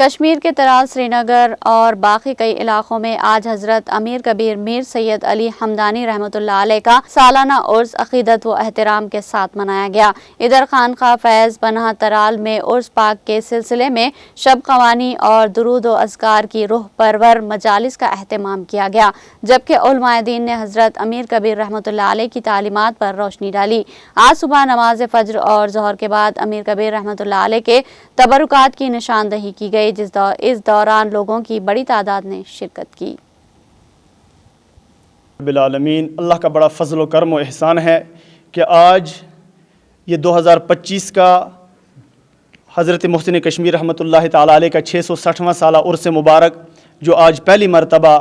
کشمیر کے ترال، سری نگر اور باقی کئی علاقوں میں آج حضرت امیر کبیر میر سید علی حمدانی رحمۃ اللہ علیہ کا سالانہ عرس عقیدت و احترام کے ساتھ منایا گیا۔ ادھر خانقاہ فیض پناہ ترال میں عرس پاک کے سلسلے میں شب قوانی اور درود و اذکار کی روح پرور مجالس کا اہتمام کیا گیا، جبکہ علماء دین نے حضرت امیر کبیر رحمۃ اللہ علیہ کی تعلیمات پر روشنی ڈالی۔ آج صبح نماز فجر اور ظہر کے بعد امیر کبیر رحمۃ اللہ علیہ کے تبرکات کی نشاندہی کی گئی، اس دوران لوگوں کی بڑی تعداد نے شرکت کی۔ رب العالمین، اللہ کا بڑا فضل و کرم و احسان ہے کہ آج یہ 2025 کا حضرت محسن کشمیر رحمۃ اللہ تعالیٰ علیہ کا 660واں سالہ عرس مبارک، جو آج پہلی مرتبہ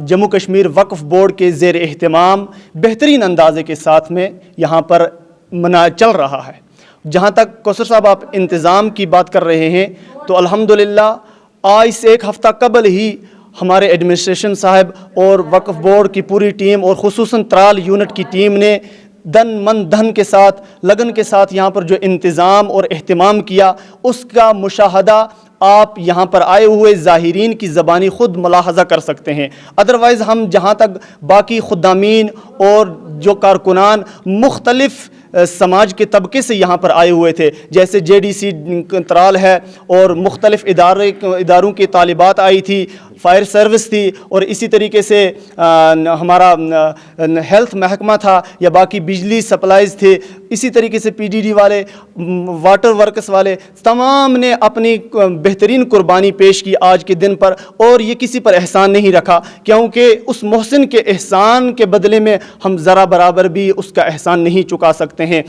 جموں کشمیر وقف بورڈ کے زیر اہتمام بہترین اندازے کے ساتھ میں یہاں پر چل رہا ہے۔ جہاں تک کوثر صاحب آپ انتظام کی بات کر رہے ہیں تو الحمدللہ آج سے ایک ہفتہ قبل ہی ہمارے ایڈمنسٹریشن صاحب اور وقف بورڈ کی پوری ٹیم اور خصوصاً ترال یونٹ کی ٹیم نے دھن کے ساتھ لگن کے ساتھ یہاں پر جو انتظام اور اہتمام کیا، اس کا مشاہدہ آپ یہاں پر آئے ہوئے زائرین کی زبانی خود ملاحظہ کر سکتے ہیں۔ ادروائز ہم جہاں تک باقی خدامین اور جو کارکنان مختلف سماج کے طبقے سے یہاں پر آئے ہوئے تھے، جیسے JDC ترال ہے اور مختلف اداروں کی طالبات آئی تھی، فائر سروس تھی، اور اسی طریقے سے ہمارا ہیلتھ محکمہ تھا یا باقی بجلی سپلائز تھے، اسی طریقے سے PDD والے، واٹر ورکس والے، تمام نے اپنی بہترین قربانی پیش کی آج کے دن پر، اور یہ کسی پر احسان نہیں رکھا، کیونکہ اس محسن کے احسان کے بدلے میں ہم ذرا برابر بھی اس کا احسان نہیں چکا سکتے ہیں۔